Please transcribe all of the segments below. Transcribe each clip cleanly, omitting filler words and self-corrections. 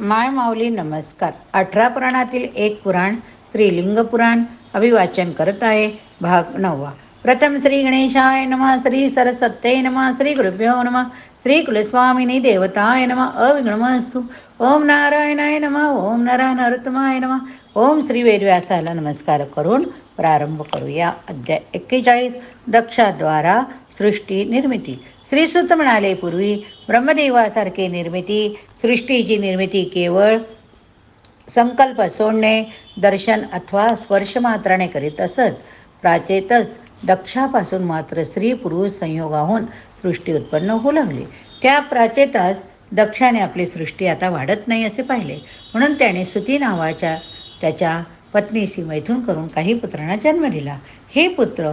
माय माऊली नमस्कार. 18 पुराणातील एक पुराण श्रीलिंग पुराण अभिवाचन करत आहे. भाग 9. प्रथम श्री गणेशाय नमः, श्री सरस्वत्यै नमः, श्री गुरुभ्यो नमः, श्री कुलस्वामिनी देवताय नमः. अविघ्नमस्तु. ओम नारायणाय नमः, ओम नरोत्तमाय नमः, ओम श्री वेदव्यासाला नमस्कार करून प्रारंभ करूया. अध्याय 41. दक्षाद्वारा सृष्टी निर्मिती. श्रीसूत म्हणाले, पूर्वी ब्रह्मदेवासारखे सृष्टीची निर्मिती केवळ संकल्प सोडणे, दर्शन अथवा स्पर्श मात्राने करीत असत. प्राचेतच दक्षापासून मात्र स्त्री पुरुष संयोगाहून सृष्टी उत्पन्न होऊ लागली. त्या प्राचेतच दक्षाने आपली सृष्टी आता वाढत नाही असे पाहिले, म्हणून त्याने सुती नावाच्या त्याच्या पत्नीशी मैथून करून काही पुत्रांना जन्म दिला. हे पुत्र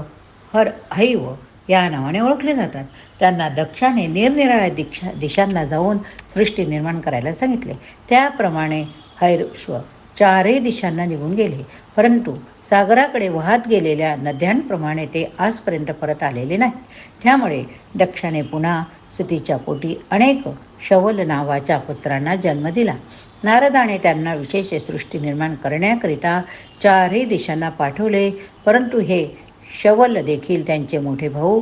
हैव या नावाने ओळखले जातात. त्यांना दक्षाने निरनिराळ्या दिशांना जाऊन सृष्टी निर्माण करायला सांगितले. त्याप्रमाणे हैरश्व चारही दिशांना निघून गेले, परंतु सागराकडे वाहत गेलेल्या नद्यांप्रमाणे ते आजपर्यंत परत आलेले नाही. त्यामुळे दक्षाने पुन्हा सुतीच्या पोटी अनेक शवल नावाच्या पुत्रांना जन्म दिला. नारदाने त्यांना विशेष सृष्टी निर्माण करण्याकरिता चारही दिशांना पाठवले, परंतु हे शवल देखील त्यांचे मोठे भाऊ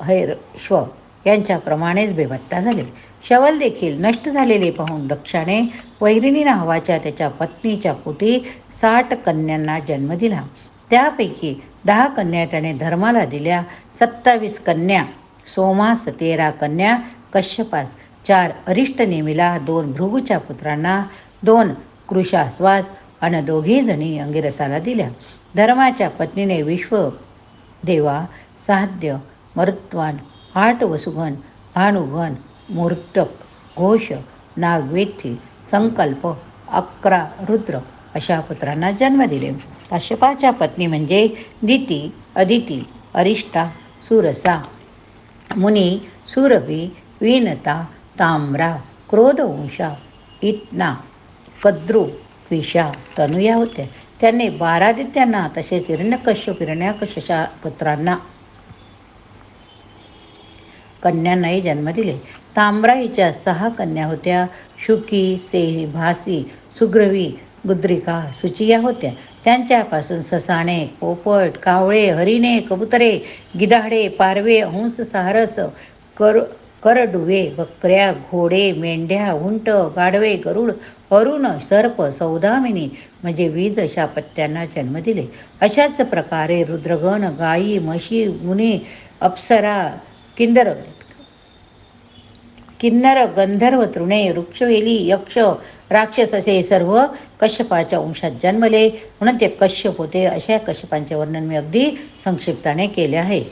हैरश्व यांच्याप्रमाणेच बेपत्ता झाले. शवल देखील नष्ट झालेले पाहून दक्षाने वैरिणी नावाच्या त्याच्या पत्नीच्या पोटी 60 कन्यांना जन्म दिला. त्यापैकी 10 कन्या त्याने धर्माला दिल्या. 27 कन्या सोमास, 13 कन्या कश्यपास, 4 अरिष्टनेमीला, 2 भृगूच्या पुत्रांना, 2 कृशाश्वास आणि 2 जणी अंगिरसाला दिल्या. धर्माच्या पत्नीने विश्वदेवा, साध्य, मरुत्वान, 8 वसुगण, भानुगण, मूर्तक, घोष, नागवेथी, संकल्प, 11 रुद्र अशा पुत्रांना जन्म दिले. कश्यपाच्या पत्नी म्हणजे दिती, अदिती, अरिष्टा, सुरसा, मुनी, सुरभी, वीनता, ताम्रा, क्रोधवंशा, इतना, कद्रू, विषा, तनुया होत्या. त्यांनी 12 आदित्यांना तसेच हिरण्यकश्यप पुत्रांना कन्यांनाही जन्म दिले. ताम्रा हिच्या 6 कन्या होत्या. शुकी, सेही, भासी, सुग्रवी, गुद्रिका, सुचिया होत्या. त्यांच्यापासून ससाणे, पोपट, कावळे, हरिणे, कबुतरे, गिधाडे, पारवे, हंस, सारस, करडुवे, बकऱ्या, घोडे, मेंढ्या, उंट, गाढवे, गरुड, अरुण, सर्प, सौदामिनी म्हणजे 20 अशा पत्त्यांना जन्म दिले. अशाच प्रकारे रुद्रगण, गायी, म्हशी, मुनी, अप्सरा, किन्नर, गंधर्व, तृणे, वृक्षवेली, यक्ष, राक्षस असे सर्व कश्यपाच्या वंशात जन्मले, म्हणून ते कश्यप होते. अशा कश्यपांचे वर्णन मी अगदी संक्षिप्ताने केले आहे.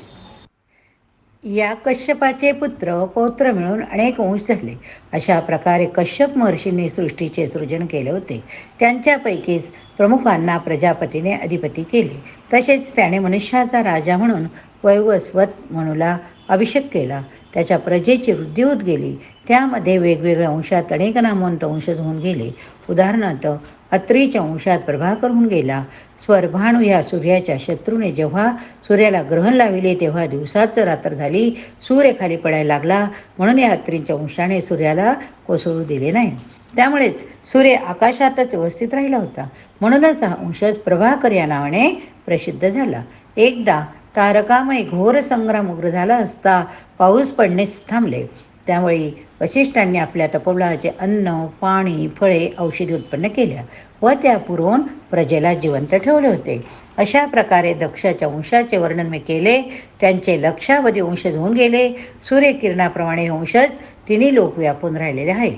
या कश्यपाचे पुत्र पौत्र मिळून अनेक वंश झाले. अशा प्रकारे कश्यप महर्षींनी सृष्टीचे सृजन केले होते. त्यांच्यापैकीच प्रमुखांना प्रजापतीने अधिपती केले. तसेच त्याने मनुष्याचा राजा म्हणून वैवस्वत म्हणूला अभिषेक केला. त्याच्या प्रजेची वृद्धी होत गेली. त्यामध्ये वेगवेगळ्या वंशात अनेक नामवंत वंशज होऊन गेले. उदाहरणार्थ अत्रीच्या वंशात प्रभाकर होऊन गेला. स्वरभाणू ह्या सूर्याच्या शत्रूने जेव्हा सूर्याला ग्रहण लाविले तेव्हा दिवसाच रात्र झाली, सूर्य खाली पडायला लागला, म्हणून या अत्रीच्या वंशाने सूर्याला कोसळू दिले नाही. त्यामुळेच सूर्य आकाशातच व्यवस्थित राहिला होता. म्हणूनच हा वंशज प्रभाकर या नावाने प्रसिद्ध झाला. एकदा तारकामय घोर संग्राम उग्र झाला असता पाऊस पडणेच थांबले. त्यामुळे वसिष्ठांनी आपल्या तपोबलाचे अन्न, पाणी, फळे, औषधी उत्पन्न केल्या व त्या पुरवून प्रजेला जिवंत ठेवले होते. अशा प्रकारे दक्षाच्या वंशाचे वर्णन मी केले. त्यांचे लक्षावधी वंशज होऊन गेले. सूर्यकिरणाप्रमाणे वंशज 3 लोक व्यापून राहिलेले आहे.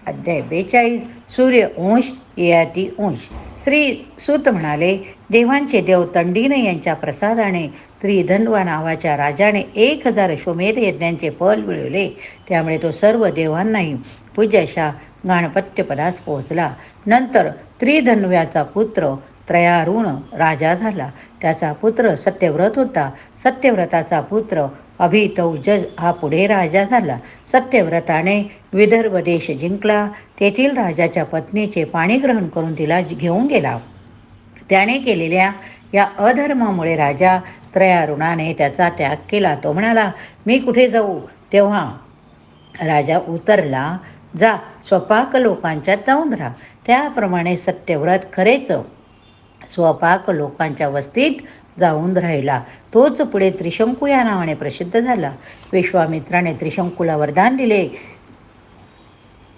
अध्याय 42. सूर्यवंश, ययाती वंश. श्री सूत म्हणाले, देवांचे देव तंडीन यांच्या प्रसादाने त्रिधन्वा नावाच्या राजाने 1000 अश्वमेध यज्ञांचे फल मिळवले. त्यामुळे तो सर्व देवांनाही पूज्य अशा गाणपत्यपदास पोहोचला. नंतर त्रिधन्व्याचा पुत्र त्रयारुण राजा झाला. त्याचा पुत्र सत्यव्रत होता. सत्यव्रताचा पुत्र अभितौजज हा पुढे राजा झाला. सत्यव्रताने विदर्भ देश जिंकला. तेथील राजाच्या पत्नीचे पाणी ग्रहण करून तिला घेऊन गेला. त्याने केलेल्या या अधर्मामुळे राजा त्रयारुणाने त्याचा त्याग केला. तो म्हणाला, मी कुठे जाऊ? तेव्हा राजा उतरला. जा स्वपाक लोकांच्यात जाऊन राहा. त्याप्रमाणे सत्यव्रत खरेच स्वपाक लोकांच्या वस्तीत जाऊन राहिला. तोच पुढे त्रिशंकू या नावाने प्रसिद्ध झाला. विश्वामित्राने त्रिशंकूला वरदान दिले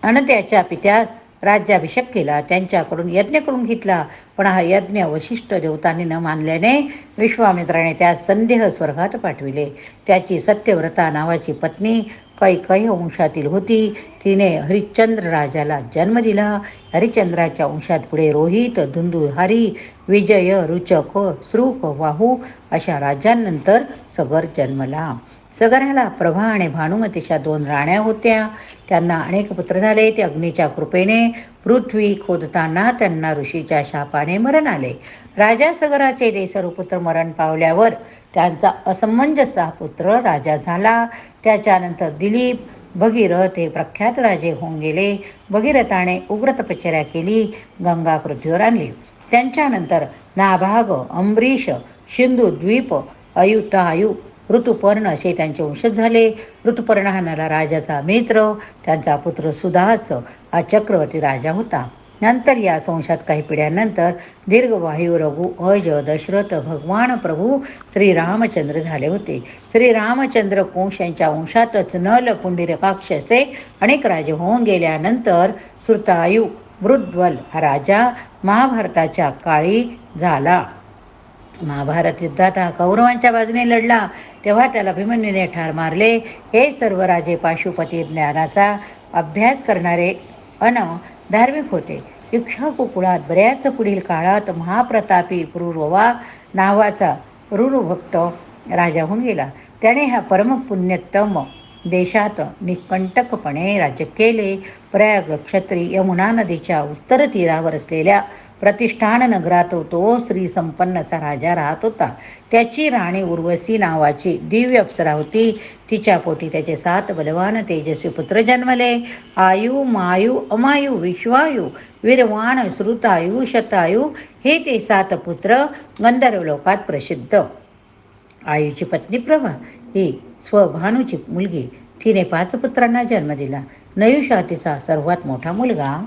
आणि त्याच्या पित्यास राज्याभिषेक केला. त्यांच्याकडून यज्ञ करून घेतला. पण हा यज्ञ वशिष्ठ देवतांनी न मानल्याने विश्वामित्राने त्यास संदेह स्वर्गात पाठविले. त्याची सत्यव्रता नावाची पत्नी कैकेयी वंशातील होती. तिने हरिश्चंद्र राजाला जन्म दिला. हरिश्चंद्राच्या वंशात पुढे रोहित, धुंधुहारी, विजय, रुचक, श्रुक, वाहू अशा राजांनंतर सगर जन्मला. सगराला प्रभा आणि भानुमतीच्या 2 राण्या होत्या. त्यांना अनेक पुत्र झाले. ते अग्नीच्या कृपेने पृथ्वी खोदताना त्यांना ऋषीच्या शापाने मरण आले. राजा सगराचे ते सर्व पुत्र मरण पावल्यावर त्यांचा असमंजस हा पुत्र राजा झाला. त्याच्यानंतर दिलीप, भगीरथ हे प्रख्यात राजे होऊन गेले. भगीरथाने उग्र तपश्चर्या केली, गंगा पृथ्वीवर आणली. त्यांच्यानंतर नाभाग, अमरीश, सिंधुद्वीप, अयुतायु, ऋतुपर्ण असे त्यांचे वंशज झाले. ऋतुपर्ण हा नला राजाचा मित्र. त्यांचा पुत्र सुदास हा चक्रवर्ती राजा होता. नंतर या वंशात काही पिढ्यानंतर दीर्घवायू, रघु, अज, दशरथ, भगवान प्रभू श्रीरामचंद्र झाले होते. श्रीरामचंद्र कोश यांच्या वंशातच नल, पुंडरीकाक्ष असे अनेक राजे होऊन गेल्यानंतर श्रुतायू मृद्वल हा राजा महाभारताच्या काळी झाला. महाभारत युद्धात हा कौरवांच्या बाजूने लढला. तेव्हा त्याला अभिमन्यूने ठार मारले. हे सर्व राजे पाशुपती ज्ञानाचा अभ्यास करणारे धार्मिक होते. इक्ष्वाकू कुळात बऱ्याच पुढील काळात महाप्रतापी पुरुरवा नावाचा ऋणभक्त राजा होऊन गेला. त्याने हा परमपुण्यतम देशात निकंटकपणे राज्य केले. प्रयाग क्षत्री यमुना नदीच्या उत्तर तीरावर असलेल्या प्रतिष्ठान नगरात तो श्री संपन्न असा राजा राहत होता. त्याची राणी उर्वशी नावाची दिव्य अप्सरा होती. तिच्या पोटी त्याचे 7 बलवान तेजस्वी पुत्र जन्मले. आयु, मायू, अमायू, विश्वायू, वीरवान, श्रुतायू, शतायू हे ते 7 पुत्र गंधर्व लोकात प्रसिद्ध. आयूची पत्नी प्रभा ही स्वभानूची मुलगी. तिने 5 पुत्रांना जन्म दिला. नयुष हा तिचा सर्वात मोठा मुलगा.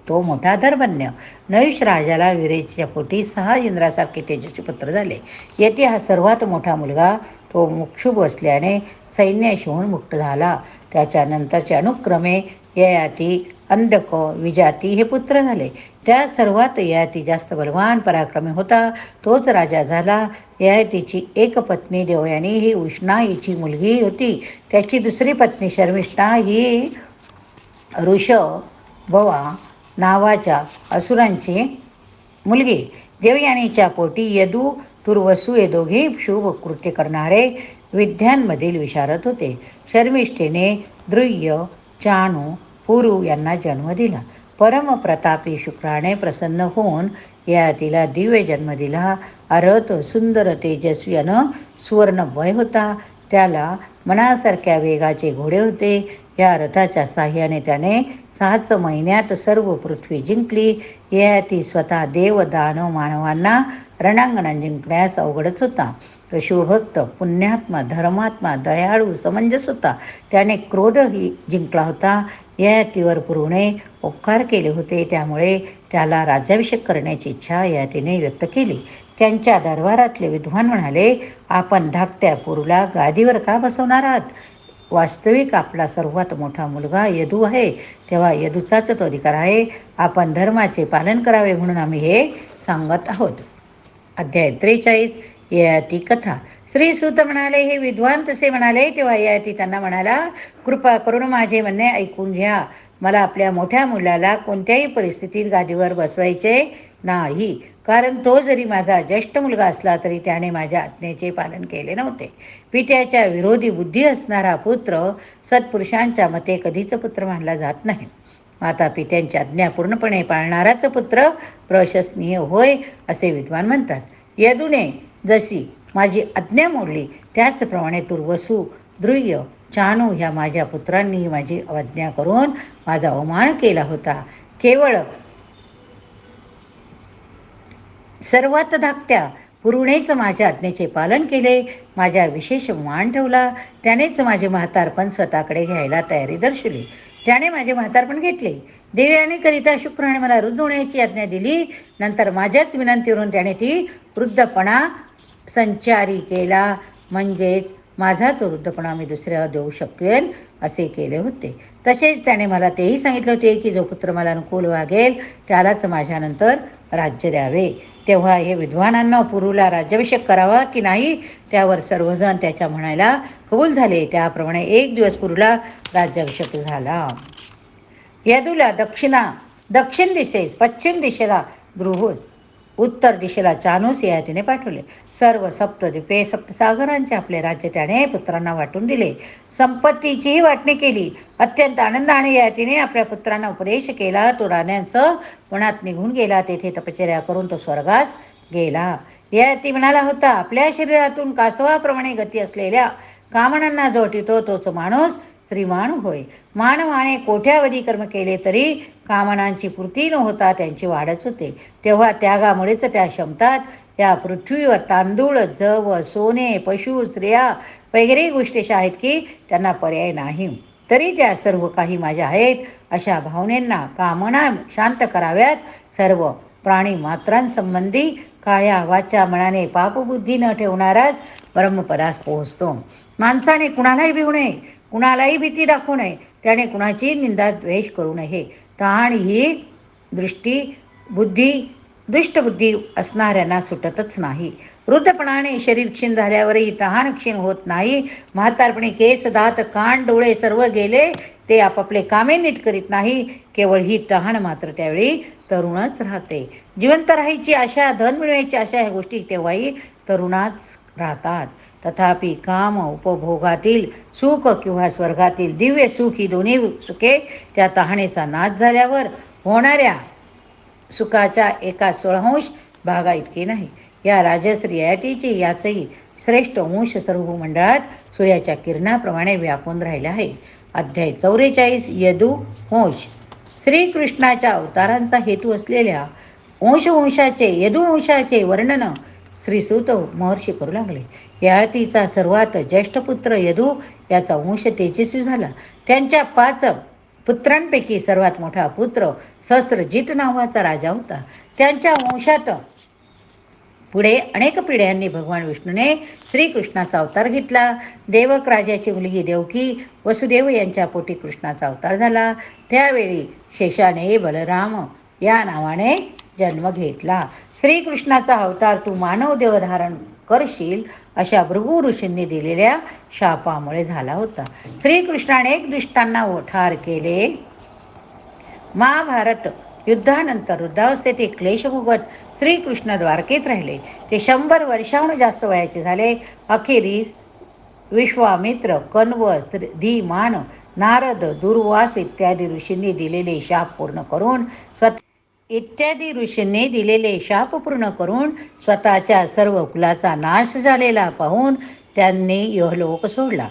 तो मोठा धर्मज्ञ. नयुष राजाला वीरेच्या पोटी 6 इंद्रासारखे तेजस्वी पुत्र झाले. येथे हा सर्वात मोठा मुलगा तो मुक्षुभ असल्याने सैन्याशी होऊन मुक्त झाला. त्याच्यानंतरचे अनुक्रमे ययाती, अंधक, विजाती हे पुत्र झाले. त्या सर्वात ययाती जास्त बलवान पराक्रमी होता. तोच राजा झाला. ययातीची एक पत्नी देवयानी ही उष्णा हिची मुलगी होती. त्याची दुसरी पत्नी शर्मिष्ठा ही ऋषभवा नावाच्या असुरांची मुलगी. देवयानीच्या पोटी यदू, तुर्वसू हे दोघे शुभ कृत्य करणारे विद्यांमधील विशारद होते. शर्मिष्ठेने द्रुह्य, चाणू, पुरू यांना जन्म दिला. परमप्रतापी शुक्राने प्रसन्न होऊन ययातीला दिव्य जन्म दिला. रथ सुंदर तेजस्वी अन सुवर्णमय होता. त्याला मनासारख्या वेगाचे घोडे होते. या रथाच्या साह्याने त्याने 6 महिन्यात सर्व पृथ्वी जिंकली. ययाती स्वतः देव, दानव, मानवांना रणांगणात जिंकण्यास अवघडच होता. तो शिवभक्त, पुण्यात्मा, धर्मात्मा, दयाळू, समंजस होता. त्याने क्रोधही जिंकला होता. ययातीवर पुरूने उपकार केले होते. त्यामुळे त्याला राज्याभिषेक करण्याची इच्छा ययातीने व्यक्त केली. त्यांच्या दरबारातले विद्वान म्हणाले, आपण धाकट्या पुरूला गादीवर का बसवणार आहात? वास्तविक आपला सर्वात मोठा मुलगा यदू आहे. तेव्हा यदूचाच तो अधिकार आहे. आपण धर्माचे पालन करावे म्हणून आम्ही हे सांगत आहोत. अध्याय 43 ययाती कथा. श्री सूत म्हणाले, हे विद्वान तसे म्हणाले तेव्हा ययाती त्यांना म्हणाला, कृपा करून माझे म्हणणे ऐकून घ्या. मला आपल्या मोठ्या मुलाला कोणत्याही परिस्थितीत गादीवर बसवायचे नाही. कारण तो जरी माझा ज्येष्ठ मुलगा असला तरी त्याने माझ्या आज्ञेचे पालन केले नव्हते. पित्याच्या विरोधी बुद्धी असणारा पुत्र सत्पुरुषांच्या मते कधीच पुत्र मानला जात नाही. माता पित्यांची आज्ञा पूर्णपणे पाळणाराच पुत्र प्रशंसनीय होय असे विद्वान म्हणतात. यदूने जशी माझी आज्ञा मोडली त्याचप्रमाणे तुर्वसू, द्रुह्य, चाणू ह्या माझ्या पुत्रांनी माझी अवज्ञा करून माझा अवमान केला होता. केवळ सर्वात धाकट्या पुरूनेच माझ्या आज्ञेचे पालन केले. माझ्या विशेष मान ठेवला. त्यानेच माझे म्हातारपण स्वतःकडे घ्यायला तयारी दर्शवली. त्याने माझे म्हातारपण घेतले. देवयानीकरिता शुक्राने मला वृद्ध होण्याची आज्ञा दिली. नंतर माझ्याच विनंतीवरून त्याने ती वृद्धपणा संचारी केला. म्हणजेच माझा तो वृद्धपणा मी दुसऱ्यावर देऊ शकेन असे केले होते. तसेच त्याने मला तेही सांगितले होते की जो पुत्र मला अनुकूल वागेल त्यालाच माझ्यानंतर राज्य द्यावे. तेव्हा हे विद्वानांना पुरूला राज्याभिषेक करावा की नाही त्यावर सर्वजण त्याच्या म्हणायला कबूल झाले. त्याप्रमाणे एक दिवस पुरूला राज्याभिषेक झाला. यदूला दक्षिण दिशेस, पश्चिम दिशेला द्रुहुस, उत्तर दिशेला चानूस ययातीने पाठवले. सर्व सप्तद्वीपे सप्तसागरांचे आपले राज्य त्याने पुत्रांना वाटून दिले. संपत्तीचीही वाटणी केली. अत्यंत आनंदाने ययातीने आपल्या पुत्रांना उपदेश केला. तो राण्यांचं वनात निघून गेला. तेथे तपश्चर्या करून तो स्वर्गास गेला. ययाती म्हणाला होता, आपल्या शरीरातून कासवाप्रमाणे गती असलेल्या कामनांना जो हटितो तोच माणूस श्रीमान होय. मानवाने कोट्यावधी कर्म केले तरी कामनांची पूर्ती न होता त्यांची वाढच होते. तेव्हा त्यागामुळेच त्या क्षमतात या पृथ्वीवर तांदूळ, जव, सोने, पशु, स्त्रिया वगैरे गोष्टी आहेत की त्यांना पर्याय नाही. तरी त्या सर्व काही माझ्या आहेत अशा भावनेंना कामना शांत कराव्यात. सर्व प्राणी मात्रांसंबंधी काया वाचा मनाने पापबुद्धी न ठेवणाराच ब्रह्मपदास पोहोचतो. माणसाने कुणालाही भिवू नये, कुणालाही भीती दाखवू नये, त्याने कुणाची निंदा द्वेष करू नये. तहान ही दुष्टबुद्धी असणाऱ्यांना सुटतच नाही. वृद्धपणाने शरीर क्षीण झाल्यावरही तहान क्षीण होत नाही. म्हातारपणी केस, दात, कान, डोळे सर्व गेले ते आपापले कामे नीट करीत नाही. केवळ ही तहान मात्र त्यावेळी तरुणच राहते. जिवंत राहायची आशा, धन मिळवायची आशा ह्या गोष्टी तेव्हाही तरुणाच राहतात. तथापि काम, उपभोगातील सुख किंवा स्वर्गातील दिव्य सुख ही दोन्ही सुखे त्या तहानेचा नाश झाल्यावर होणाऱ्या सुखाच्या एका 16अंश भागा इतकी नाही. या राजश्री ययातीची याचही श्रेष्ठ अंश सर्व भूमंडळात सूर्याच्या किरणाप्रमाणे व्यापून राहिले आहे. अध्याय 44 यदुवंश. श्रीकृष्णाच्या अवतारांचा हेतू असलेल्या यदुवंशाचे वर्णन श्रीसूत महर्षी करू लागले. ययातीचा सर्वात ज्येष्ठ पुत्र यदू याचा वंश तेजस्वी झाला. त्यांच्या 5 पुत्रांपैकी सर्वात मोठा पुत्र सहस्त्रजित नावाचा राजा होता. त्यांच्या वंशात पुढे अनेक पिढ्यांनी भगवान विष्णूने श्रीकृष्णाचा अवतार घेतला. देवक राजाची मुलगी देवकी वसुदेव यांच्या पोटी कृष्णाचा अवतार झाला. त्यावेळी शेषाने बलराम या नावाने जन्म घेतला. श्रीकृष्णाचा अवतार तू मानव देह धारण करशील अशा भृगु ऋषींनी दिलेल्या शापामुळे झाला होता. श्रीकृष्णाने एक दुष्टांना ठार केले. महाभारत युद्धानंतर वृद्धावस्थेत क्लेश भोगत श्रीकृष्ण द्वारकेत राहिले. ते 100 वर्षाहून जास्त वयाचे झाले. अखेरीस विश्वामित्र, कण्व, धीमान, नारद, दुर्वास इत्यादी ऋषींनी दिलेले शाप पूर्ण करून स्वतःच्या सर्व कुलाचा नाश झालेला पाहून त्यांनी यहलोक सोडला.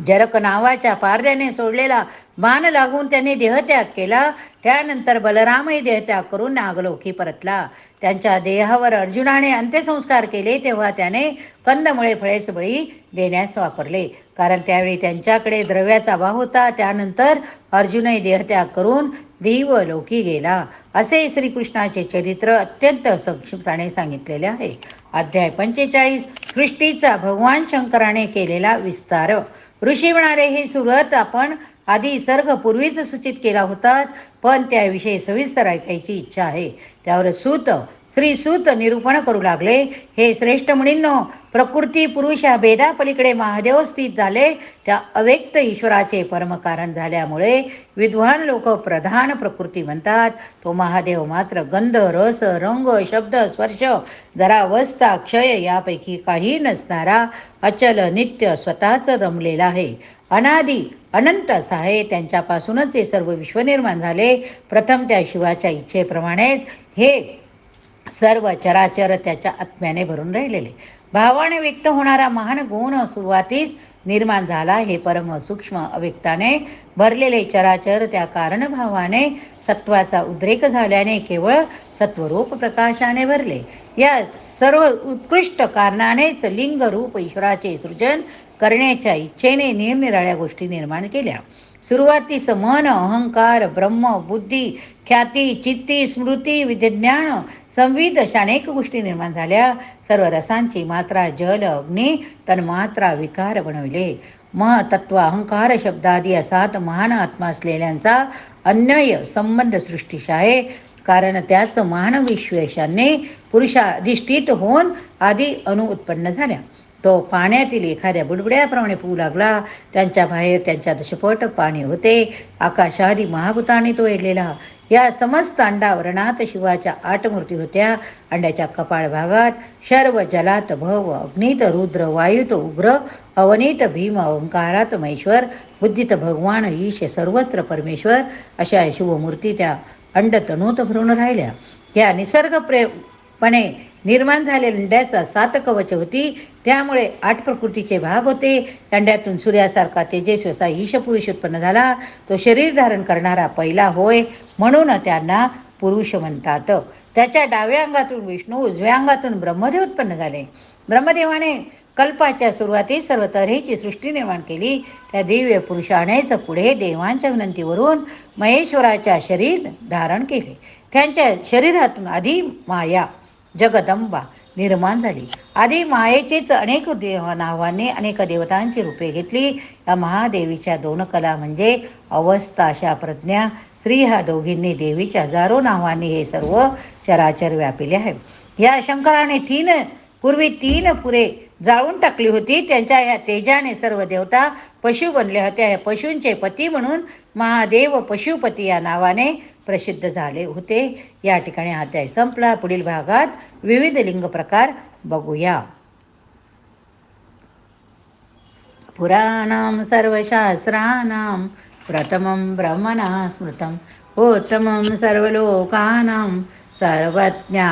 जरक नावाच्या पारध्याने सोडलेला बाण लागून त्यांनी देहत्याग केला. त्यानंतर बलरामही देहत्याग करून नागलोकी परतला. त्यांच्या देहावर अर्जुनाने अंत्यसंस्कार केले तेव्हा त्याने कंदमुळे फळेच बळी देण्यास वापरले, कारण त्यावेळी त्यांच्याकडे द्रव्याचा अभाव होता. त्यानंतर अर्जुनही देहत्याग करून देवलोकी गेला. असे श्रीकृष्णाचे चरित्र अत्यंत संक्षिप्ताने सांगितलेले आहे. अध्याय 45 सृष्टीचा भगवान शंकराने केलेला विस्तार. ऋषी म्हणाले, हे सुरत आपण आधी सर्ग पूर्वीच सूचित केला होता, पण त्याविषयी सविस्तर ऐकायची इच्छा आहे. त्यावर श्रीसूत निरूपण करू लागले. हे श्रेष्ठ मुनींनो, प्रकृती पुरुष या भेदापलीकडे महादेव स्थित झाले. त्या अव्यक्त ईश्वराचे परमकारण झाल्यामुळे विद्वान लोक प्रधान प्रकृती म्हणतात. तो महादेव मात्र गंध, रस, रंग, शब्द, स्पर्श, जरावस्था, क्षय यापैकी काही नसणारा अचल नित्य स्वतःच रमलेला आहे. अनादी अनंत असा आहे. त्यांच्यापासूनच हे सर्व विश्व निर्माण झाले. प्रथम त्या शिवाच्या इच्छेप्रमाणेच हे सर्व चराचर त्याच्या आत्म्याने भरून राहिलेले. भावाने व्यक्त होणारा महान गुण सुरुवातीस निर्माण झाला. हे परम सूक्ष्म अव्यक्ताने भरलेले चराचर त्या कारणभावाने सत्वाचा उद्रेक झाल्याने केवळ सत्वरूप प्रकाशाने भरले. या सर्व उत्कृष्ट कारणानेच लिंग रूप ईश्वराचे सृजन करण्याच्या इच्छेने निरनिराळ्या गोष्टी निर्माण केल्या. सुरुवातीस मन, अहंकार, ब्रह्म, बुद्धी, ख्याती, चित्ती, स्मृती, विज्ञान, संविध अशा अनेक गोष्टी निर्माण झाल्या. सर्व रसांची मात्रा जल, अग्नी, तन्मात्रा, विकार बनविले. तत्व, अहंकार, शब्दादी असात महान आत्मा असलेल्यांचा अन्वय संबंध सृष्टीश आहे. कारण त्याच महान विश्वेशाने पुरुषाधिष्ठित होऊन आधी अणु उत्पन्न झाल्या. तो पाण्यातील एखाद्या बुडबुड्याप्रमाणे पोहू लागला. त्यांच्या बाहेर त्यांच्या दशपट पाणी होते. आकाशादी महाभूताने तो वेढलेला. या समस्त अंडावरणात शिवाच्या 8 मूर्ती होत्या. अंड्याच्या कपाळ भागात शर्व, जलात भव, अग्नीत रुद्र, वायूत उग्र, अवनीत भीम, ओंकारात महेश्वर, बुद्धीत भगवान ईश, सर्वत्र परमेश्वर अशा शिवमूर्ती त्या अंडतनूत भरून राहिल्या. या निसर्गपणे निर्माण झालेल्या अंड्याचा 7 कवच होती. त्यामुळे 8 प्रकृतीचे भाग होते. अंड्यातून सूर्यासारखा तेजस्वी असा ईश पुरुष उत्पन्न झाला. तो शरीर धारण करणारा पहिला होय, म्हणून त्यांना पुरुष म्हणतात. त्याच्या डाव्या अंगातून विष्णू, उजव्या अंगातून ब्रह्मदेव उत्पन्न झाले. ब्रह्मदेवाने कल्पाच्या सुरुवातीस सर्व तऱ्हेची सृष्टी निर्माण केली. त्या दिव्य पुरुषानेच पुढे देवांच्या विनंतीवरून महेश्वराच्या शरीर धारण केले. त्यांच्या शरीरातून आधी माया जगदंबा निर्माण झाली. आधी मायेचीच अनेक नावांनी अनेक देवतांची रूपे घेतली. या महादेवीच्या 2 कला म्हणजे अवस्था अशा प्रज्ञा, स्त्री ह्या दोघींनी देवीच्या हजारो नावांनी हे सर्व चराचर व्यापिले आहे. या शंकराने पूर्वी 3 पुरे जाळून टाकली होती. त्यांच्या ह्या तेजाने सर्व देवता पशु बनल्या होत्या. ह्या पशूंचे पती म्हणून महादेव पशुपती या नावाने प्रसिद्ध झाले होते. या ठिकाणी हा अध्याय संपला. पुढील भागात विविध लिंग प्रकार बघूया. पुराणां सर्वशास्त्राणां प्रथमं ब्रह्मणा स्मृतं उत्तमं सर्वलोकानां सर्वज्ञानोपपादकं.